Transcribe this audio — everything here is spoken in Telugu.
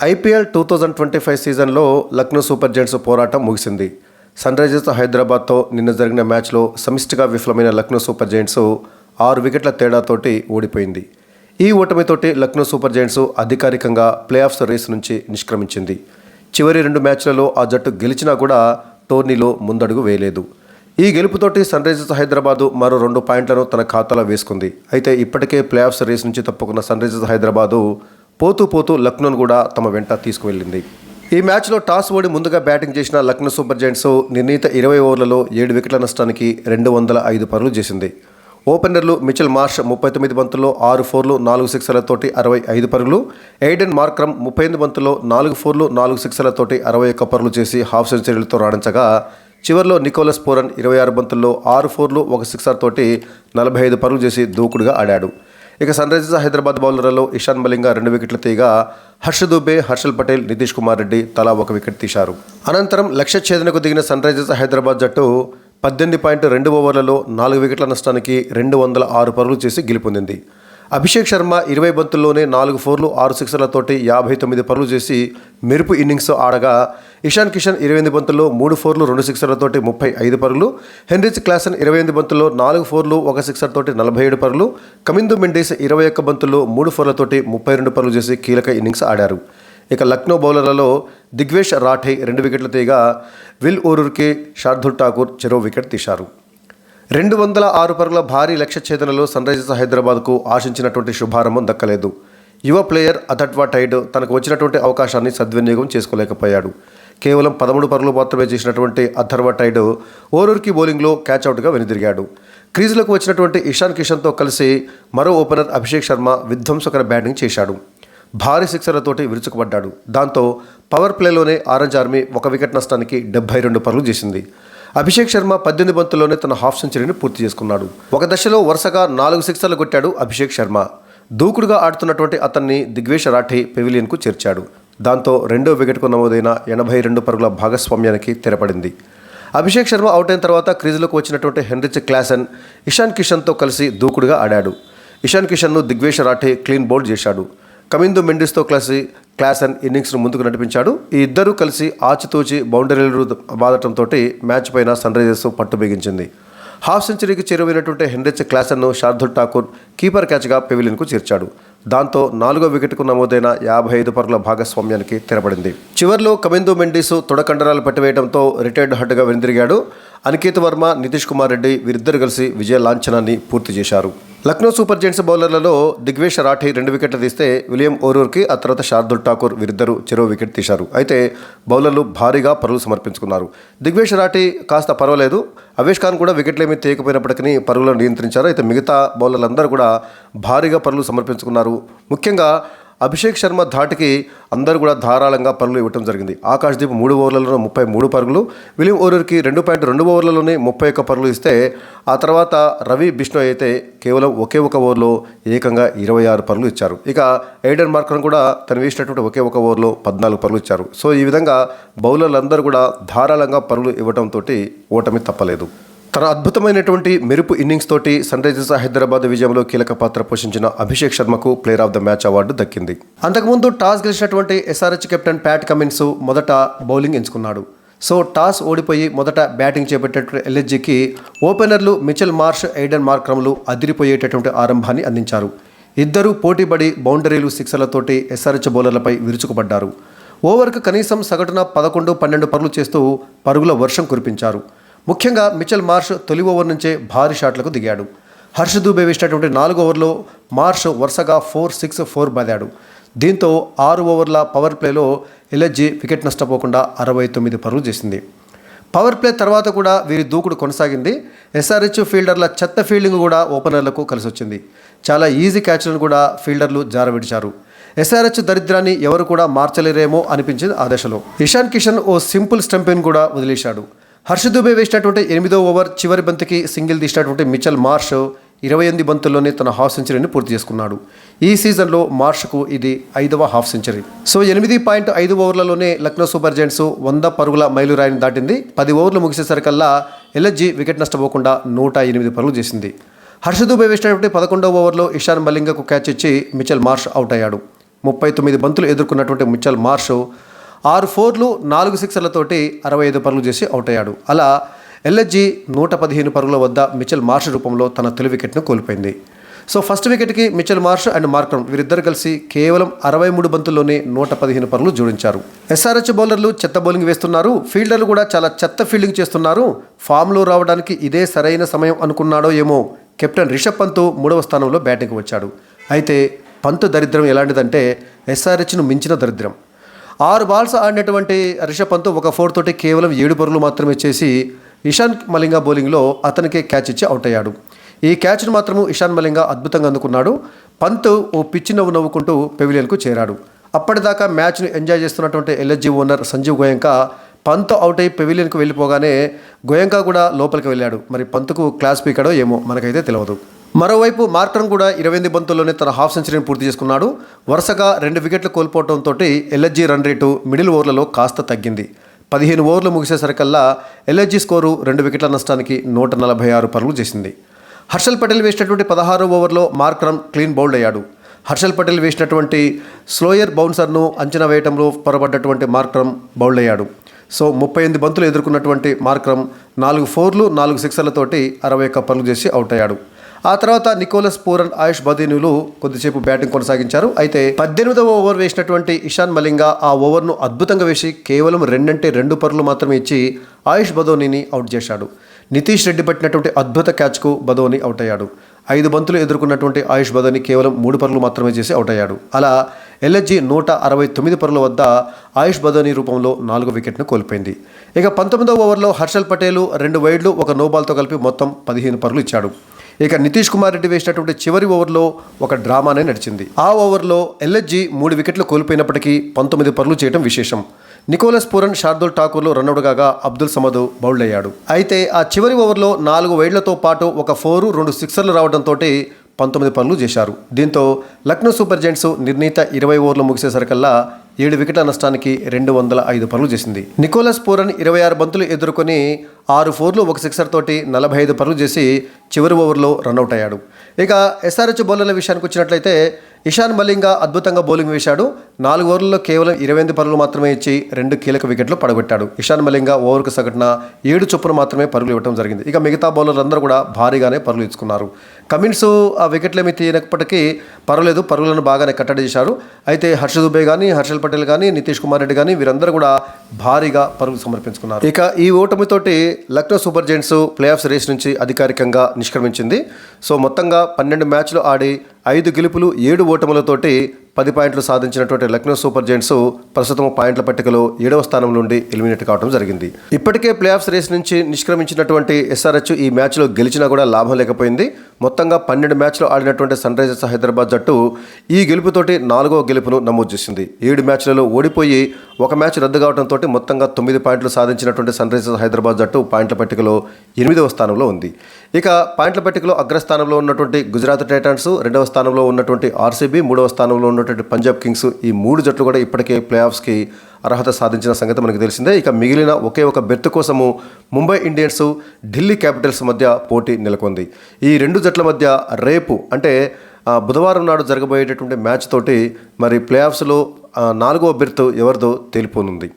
ఐపీఎల్ 2025 సీజన్లో లక్నో సూపర్ జెయింట్స్ పోరాటం ముగిసింది. సన్ రైజర్స్ హైదరాబాద్తో నిన్న జరిగిన మ్యాచ్లో సమిష్టిగా విఫలమైన లక్నో సూపర్ జెయింట్స్ 6 వికెట్ల తేడాతోటి ఓడిపోయింది. ఈ ఓటమితోటి లక్నో సూపర్ జెయింట్స్ అధికారికంగా ప్లే ఆఫ్స్ రేస్ నుంచి నిష్క్రమించింది. చివరి 2 మ్యాచ్లలో ఆ జట్టు గెలిచినా కూడా టోర్నీలో ముందడుగు వేయలేదు. ఈ గెలుపుతోటి సన్ రైజర్స్ హైదరాబాద్ మరో 2 పాయింట్లను తన ఖాతాలో వేసుకుంది. అయితే ఇప్పటికే ప్లే ఆఫ్స్ రేస్ నుంచి తప్పుకున్న సన్ రైజర్స్ హైదరాబాద్ పోతూ లక్నోను కూడా తమ వెంట తీసుకువెళ్ళింది. ఈ మ్యాచ్లో టాస్ ఓడి ముందుగా బ్యాటింగ్ చేసిన లక్నో సూపర్ జెయింట్స్ నిర్ణీత 20 ఓవర్లలో 7 వికెట్ల నష్టానికి 205 పరుగులు చేసింది. ఓపెనర్లు మిచెల్ మార్ష్ 39 బంతుల్లో 6 ఫోర్లు 4 సిక్సర్లతోటి 65 పరుగులు, ఎయిడెన్ మార్క్రమ్ 38 బంతుల్లో 4 ఫోర్లు 4 సిక్సర్లతోటి 61 పరుగులు చేసి హాఫ్ సెంచరీలతో రాణించగా, చివరిలో నికోలస్ పూరన్ 26 బంతుల్లో 6 ఫోర్లు 1 సిక్సర్ తోటి 45 పరుగులు చేసి దూకుడుగా ఆడాడు. ఇక సన్ రైజర్స్ హైదరాబాద్ బౌలర్లలో ఇషాన్ మలింగ 2 వికెట్లు తీయగా, హర్ష దూబే, హర్షల్ పటేల్, నితీష్ కుమార్ రెడ్డి తలా 1 వికెట్ తీశారు. అనంతరం లక్ష్య ఛేదనకు దిగిన సన్ రైజర్స్ హైదరాబాద్ జట్టు 18.2 ఓవర్లలో 4 వికెట్ల నష్టానికి 206 పరుగులు చేసి గెలుపొందింది. అభిషేక్ శర్మ 20 బంతుల్లోనే 4 ఫోర్లు 6 సిక్సర్లతోటి 59 పరుగులు చేసి మెరుపు ఇన్నింగ్స్ ఆడగా, ఇషాన్ కిషన్ 28 బంతుల్లో 3 ఫోర్లు 2 సిక్సర్లతోటి 35 పరుగులు, హెన్రిచ్ క్లాసన్ 28 బంతుల్లో 4 ఫోర్లు 1 సిక్సర్ తోటి 47 పరుగులు, కమిందు మెండిస్ 21 బంతుల్లో 3 ఫోర్లతోటి 32 పరుగులు చేసి కీలక ఇన్నింగ్స్ ఆడారు. ఇక లక్నో బౌలర్లలో దిగ్వేష్ రాఠే 2 వికెట్లు తీయగా, విల్ ఓరూర్కి, శార్దుల్ ఠాకూర్ చెరో వికెట్ తీశారు. 206 పరుగుల భారీ లక్ష్య ఛేదనలో సన్ రైజర్స్ హైదరాబాద్కు ఆశించినటువంటి శుభారంభం దక్కలేదు. యువ ప్లేయర్ అథర్వ టైడ్ తనకు వచ్చినటువంటి అవకాశాన్ని సద్వినియోగం చేసుకోలేకపోయాడు. కేవలం 13 పరుగులు మాత్రమే చేసినటువంటి అథర్వ టైడ్ ఓరూర్కి బౌలింగ్లో క్యాచ్అవుట్గా వెనుదిరిగాడు. క్రీజులకు వచ్చినటువంటి ఇషాన్ కిషన్తో కలిసి మరో ఓపెనర్ అభిషేక్ శర్మ విధ్వంసకర బ్యాటింగ్ చేశాడు. భారీ సిక్సర్లతోటి విరుచుకుపడ్డాడు. దాంతో పవర్ ప్లేలోనే ఆరెంజ్ ఆర్మీ 1 వికెట్ నష్టానికి 72 పరుగులు చేసింది. అభిషేక్ శర్మ 18 బంతుల్లోనే తన హాఫ్ సెంచరీని పూర్తి చేసుకున్నాడు. ఒక దశలో వరుసగా 4 సిక్సర్లు కొట్టాడు అభిషేక్ శర్మ. దూకుడుగా ఆడుతున్నటువంటి అతన్ని దిగ్వేష్ రాఠే పెవిలియన్కు చేర్చాడు. దాంతో 2వ వికెట్కు నమోదైన 82 పరుగుల భాగస్వామ్యానికి తెరపడింది. అభిషేక్ శర్మ అవుట్ అయిన తర్వాత క్రీజులకు వచ్చినటువంటి హెన్రిచ్ క్లాసన్ ఇషాన్ కిషన్తో కలిసి దూకుడుగా ఆడాడు. ఇషాన్ కిషన్ను దిగ్వేష్ రాఠే క్లీన్ బౌల్డ్ చేశాడు. కమిందు మెండిస్తో కలిసి క్లాసన్ ఇన్నింగ్స్ను ముందుకు నడిపించాడు. ఈ ఇద్దరూ కలిసి ఆచితూచి బౌండరీలు బాదటంతో మ్యాచ్ పైన సన్ రైజర్స్ పట్టు బిగించింది. హాఫ్ సెంచరీకి చేరువైనటువంటి హెన్రిచ్ క్లాసన్ను శార్దుల్ ఠాకూర్ కీపర్ క్యాచ్గా పెవిలియన్కు చేర్చాడు. దాంతో 4వ వికెట్కు నమోదైన 55 పరుగుల భాగస్వామ్యానికి తెరపడింది. చివర్లో కమిందు మెండిస్ తొడకండరాలు పట్టివేయడంతో రిటైర్డ్ హడ్గా వెనుదిరిగాడు. అనికేత్ వర్మ, నితీష్ కుమార్ రెడ్డి వీరిద్దరు కలిసి విజయ లాంఛనాన్ని పూర్తి చేశారు. లక్నో సూపర్ జెయింట్స్ బౌలర్లలో దిగ్వేష్ రాఠే 2 వికెట్లు తీస్తే, విలియం ఓరూర్కి, ఆ తర్వాత శార్దుల్ ఠాకూర్ వీరిద్దరూ చెరో వికెట్ తీశారు. అయితే బౌలర్లు భారీగా పరుగులు సమర్పించుకున్నారు. దిగ్వేష్ రాఠే కాస్త పర్వాలేదు, అవేష్ ఖాన్ కూడా వికెట్లేమీ తీయకపోయినప్పటికీ పరుగులను నియంత్రించారు. అయితే మిగతా బౌలర్లందరూ కూడా భారీగా పరుగులు సమర్పించుకున్నారు. ముఖ్యంగా అభిషేక్ శర్మ ధాటికి అందరూ కూడా ధారాళంగా పరుగులు ఇవ్వడం జరిగింది. ఆకాశ్దీప్ 3 ఓవర్లలో 33 పరుగులు, విలియం ఓరూర్కి 2.2 ఓవర్లలోనే 31 పరుగులు ఇస్తే, ఆ తర్వాత రవి బిష్ణోయ్ అయితే కేవలం ఒకే ఒక ఓవర్లో ఏకంగా 26 పరుగులు ఇచ్చారు. ఇక ఎయిడెన్ మార్క్రమ్ కూడా తను వేసినటువంటి ఒకే ఒక ఓవర్లో 14 పరుగులు ఇచ్చారు. సో ఈ విధంగా బౌలర్లందరూ కూడా ధారాళంగా పరుగులు ఇవ్వడంతో ఓటమి తప్పలేదు. తన అద్భుతమైనటువంటి మెరుపు ఇన్నింగ్స్ తోటి సన్ రైజర్స్ హైదరాబాద్ విజయంలో కీలక పాత్ర పోషించిన అభిషేక్ శర్మకు player of the match award దక్కింది. అంతకుముందు టాస్ గెలిచినటువంటి ఎస్ఆర్హెచ్ కెప్టెన్ ప్యాట్ కమిన్స్ మొదట బౌలింగ్ ఎంచుకున్నాడు. సో టాస్ ఓడిపోయి మొదట బ్యాటింగ్ చేపట్టేటువంటి ఎల్ఎస్జీకి ఓపెనర్లు మిచెల్ మార్ష్, ఎయిడెన్ మార్క్రమ్లు అదిరిపోయేటటువంటి ఆరంభాన్ని అందించారు. ఇద్దరూ పోటీపడి బౌండరీలు, సిక్సర్లతోటి ఎస్ఆర్హెచ్ బౌలర్లపై విరుచుకుపడ్డారు. ఓవర్కు కనీసం సగటున 11-12 పరుగులు చేస్తూ పరుగుల వర్షం కురిపించారు. ముఖ్యంగా మిచెల్ మార్ష్ తొలి ఓవర్ నుంచే భారీ షాట్లకు దిగాడు. హర్ష దూబే వేసినటువంటి 4 ఓవర్లో మార్ష్ వరుసగా 4-6-4 బాదాడు. దీంతో 6 ఓవర్ల పవర్ ప్లేలో ఎల్ఎస్జీ వికెట్ నష్టపోకుండా 69 పరుగులు చేసింది. పవర్ ప్లే తర్వాత కూడా వీరి దూకుడు కొనసాగింది. ఎస్ఆర్హెచ్ ఫీల్డర్ల చెత్త ఫీల్డింగ్ కూడా ఓపెనర్లకు కలిసి వచ్చింది. చాలా ఈజీ క్యాచ్లను కూడా ఫీల్డర్లు జారవిడిచారు. ఎస్ఆర్హెచ్ దరిద్రాన్ని ఎవరు కూడా మార్చలేరేమో అనిపించింది ఆ దశలో. ఇషాన్ కిషన్ ఓ సింపుల్ స్టంపిన్ కూడా వదిలేశాడు. హర్ష దూబే వేసినటువంటి 8వ ఓవర్ చివరి బంతికి సింగిల్ తీసినటువంటి మిచెల్ మార్ష్ 28 బంతుల్లోనే తన హాఫ్ సెంచరీని పూర్తి చేసుకున్నాడు. ఈ సీజన్లో మార్ష్కు ఇది 5వ హాఫ్ సెంచరీ. సో 8.5 ఓవర్లలోనే లక్నో సూపర్ జెయింట్స్ 100 పరుగుల మైలురాయిని దాటింది. 10 ఓవర్లు ముగిసేసరికల్లా ఎల్ఎస్జీ వికెట్ నష్టపోకుండా 108 పరుగులు చేసింది. హర్ష దూబే వేసినటువంటి 11వ ఓవర్లో ఇషాన్ మలింగకు క్యాచ్ ఇచ్చి మిచెల్ మార్ష్ అవుట్ అయ్యాడు. 39 బంతులు ఎదుర్కొన్నటువంటి మిచెల్ మార్ష్ 6 ఫోర్లు 4 సిక్సర్లతోటి 65 పరుగులు చేసి అవుట్ అయ్యాడు. అలా ఎల్ఎస్జీ 115 పరుగుల వద్ద మిచెల్ మార్ష్ రూపంలో తన తొలి వికెట్ను కోల్పోయింది. సో ఫస్ట్ వికెట్కి మిచెల్ మార్ష్ అండ్ మార్క్రమ్ వీరిద్దరు కలిసి కేవలం 63 బంతుల్లోనే 115 పరుగులు జోడించారు. ఎస్ఆర్హెచ్ బౌలర్లు చెత్త బౌలింగ్ వేస్తున్నారు, ఫీల్డర్లు కూడా చాలా చెత్త ఫీల్డింగ్ చేస్తున్నారు, ఫామ్లో రావడానికి ఇదే సరైన సమయం అనుకున్నాడో ఏమో కెప్టెన్ రిషబ్ పంత్ 3వ స్థానంలో బ్యాటింగ్కి వచ్చాడు. అయితే పంత్ దరిద్రం ఎలాంటిదంటే ఎస్ఆర్హెచ్ను మించిన దరిద్రం. 6 బాల్స్ ఆడినటువంటి రిషబ్ పంత్ ఒక 4 తోటి కేవలం 7 పరుగులు మాత్రమే చేసి ఇషాన్ మలింగా బౌలింగ్లో అతనికే క్యాచ్ ఇచ్చి అవుట్ అయ్యాడు. ఈ క్యాచ్ను మాత్రము ఇషాన్ మలింగా అద్భుతంగా అందుకున్నాడు. పంత్ ఓ పిచ్చి నవ్వుకుంటూ పెవిలియన్కు చేరాడు. అప్పటిదాకా మ్యాచ్ను ఎంజాయ్ చేస్తున్నటువంటి LSG owner Sanjiv Goenka Pant out అయి పెవిలియన్కు వెళ్ళిపోగానే గోయంకా కూడా లోపలికి వెళ్ళాడు. మరి పంత్కు క్లాస్ పీకాడో ఏమో మనకైతే తెలియదు. మరోవైపు మార్క్రమ్ కూడా 28 బంతుల్లోనే తన హాఫ్ సెంచరీని పూర్తి చేసుకున్నాడు. వరుసగా 2 వికెట్లు కోల్పోవడంతో ఎల్ఎస్జీ రన్ రేటు మిడిల్ ఓవర్లలో కాస్త తగ్గింది. 15 ఓవర్లు ముగిసేసరికల్లా ఎల్ఎస్జీ స్కోరు 2 వికెట్ల నష్టానికి 146 పరుగులు చేసింది. హర్షల్ పటేల్ వేసినటువంటి 16వ ఓవర్లో మార్క్రమ్ క్లీన్ బౌల్డ్ అయ్యాడు. హర్షల్ పటేల్ వేసినటువంటి స్లోయర్ బౌన్సర్ను అంచనా వేయడంలో పొరపడ్డటువంటి మార్క్రమ్ బౌల్డ్ అయ్యాడు. సో 38 బంతులు ఎదుర్కొన్నటువంటి మార్క్రమ్ 4 ఫోర్లు 4 సిక్సర్లతోటి 61 పరుగులు చేసి అవుట్ అయ్యాడు. ఆ తర్వాత నికోలస్ పూరన్, ఆయుష్ బదీనులు కొద్దిసేపు బ్యాటింగ్ కొనసాగించారు. అయితే 18వ ఓవర్ వేసినటువంటి ఇషాన్ మలింగా ఆ ఓవర్ను అద్భుతంగా వేసి కేవలం 2 పరుగులు మాత్రమే ఇచ్చి ఆయుష్ బదోనీని అవుట్ చేశాడు. నితీష్ రెడ్డి పట్టినటువంటి అద్భుత క్యాచ్కు బదోని అవుట్ అయ్యాడు. 5 బంతులు ఎదుర్కొన్నటువంటి ఆయుష్ బదోని కేవలం 3 పరుగులు మాత్రమే చేసి అవుట్ అయ్యాడు. అలా ఎల్ఎస్జీ 169 పరుగుల వద్ద ఆయుష్ బదోని రూపంలో 4వ వికెట్ను కోల్పోయింది. ఇక 19వ ఓవర్లో హర్షల్ పటేల్ 2 వైడ్లు 1 నోబాల్తో కలిపి మొత్తం 15 పరుగులు ఇచ్చాడు. ఇక నితీష్ కుమార్ రెడ్డి వేసినటువంటి చివరి ఓవర్లో ఒక డ్రామానే నడిచింది. ఆ ఓవర్లో ఎల్ఎస్జీ 3 వికెట్లు కోల్పోయినప్పటికీ 19 పరుగులు చేయడం విశేషం. నికోలస్ పూరన్, శార్దుల్ ఠాకూర్లు రన్అట్ కాగా అబ్దుల్ సమద్ బౌల్డ్ అయ్యాడు. అయితే ఆ చివరి ఓవర్లో 4 వైడ్లతో పాటు ఒక 4, 2 సిక్సర్లు రావడంతో 19 పరుగులు చేశారు. దీంతో లక్నో సూపర్ జెయింట్స్ నిర్ణీత 20 ఓవర్లు ముగిసేసరికల్లా 7 వికెట్ల నష్టానికి 205 పరుగులు చేసింది. నికోలస్ పూరన్ 26 బంతులు ఎదుర్కొని 6 ఫోర్లు 1 సిక్సర్ తోటి 45 పరుగులు చేసి చివరి ఓవర్లో రన్అట్ అయ్యాడు. ఇక ఎస్ఆర్హెచ్ బౌలర్ల విషయానికి వచ్చినట్లయితే ఇషాన్ మలింగా అద్భుతంగా బౌలింగ్ వేశాడు. 4 ఓవర్లలో కేవలం 28 పరుగులు మాత్రమే ఇచ్చి 2 కీలక వికెట్లు పడగొట్టాడు. ఇషాన్ మలింగా ఓవర్కు సగటున 7 చొప్పున మాత్రమే పరుగులు ఇవ్వడం జరిగింది. ఇక మిగతా బౌలర్లందరూ కూడా భారీగానే పరుగులు ఇచ్చుకున్నారు. కమిన్స్ ఆ వికెట్లేమీ తీయనప్పటికీ పర్వాలేదు, పరుగులను బాగానే కట్టడి చేశారు. అయితే హర్ష దుబే కానీ, హర్షల్ పటేల్ కానీ, నితీష్ కుమార్ రెడ్డి కానీ వీరందరూ కూడా భారీగా పరుగులు సమర్పించుకున్నారు. ఇక ఈ ఓటమితోటి Lucknow super giants playoffs race నుంచి అధికారికంగా నిష్క్రమించింది. సో మొత్తంగా 12 మ్యాచ్లు ఆడి 5 గెలుపులు 7 ఓటములతోటి 10 పాయింట్లు సాధించినటువంటి లక్నో సూపర్ జెయింట్స్ ప్రస్తుతం పాయింట్ల పట్టికలో 7వ స్థానం నుండి ఎలిమినేట్ కావడం జరిగింది. ఇప్పటికే ప్లే ఆఫ్స్ రేస్ నుంచి నిష్క్రమించినటువంటి ఎస్ఆర్హెచ్ ఈ మ్యాచ్లో గెలిచినా కూడా లాభం లేకపోయింది. మొత్తంగా 12 మ్యాచ్లు ఆడినటువంటి సన్ రైజర్స్ హైదరాబాద్ జట్టు ఈ గెలుపుతోటి 4వ గెలుపును నమోదు చేసింది. 7 మ్యాచ్లలో ఓడిపోయి 1 మ్యాచ్ రద్దు కావడంతో మొత్తంగా 9 పాయింట్లు సాధించినటువంటి సన్ రైజర్స్ హైదరాబాద్ జట్టు పాయింట్ల పట్టికలో 8వ స్థానంలో ఉంది. ఇక పాయింట్ల పట్టికలో అగ్రస్థానంలో ఉన్నటువంటి గుజరాత్ టైటాన్స్, 2వ స్థానంలో ఉన్నటువంటి ఆర్సీబీ, 3వ స్థానంలో ఉన్నటువంటి పంజాబ్ కింగ్స్, ఈ 3 జట్లు కూడా ఇప్పటికే ప్లే ఆఫ్స్కి అర్హత సాధించిన సంగతి మనకు తెలిసిందే. ఇక మిగిలిన ఒకే ఒక బెర్త్ కోసము ముంబై ఇండియన్స్, ఢిల్లీ క్యాపిటల్స్ మధ్య పోటీ నెలకొంది. ఈ 2 జట్ల మధ్య రేపు అంటే బుధవారం నాడు జరగబోయేటటువంటి మ్యాచ్ తోటి మరి ప్లే ఆఫ్స్లో 4వ బెర్త్ ఎవరిదో తేలిపోనుంది.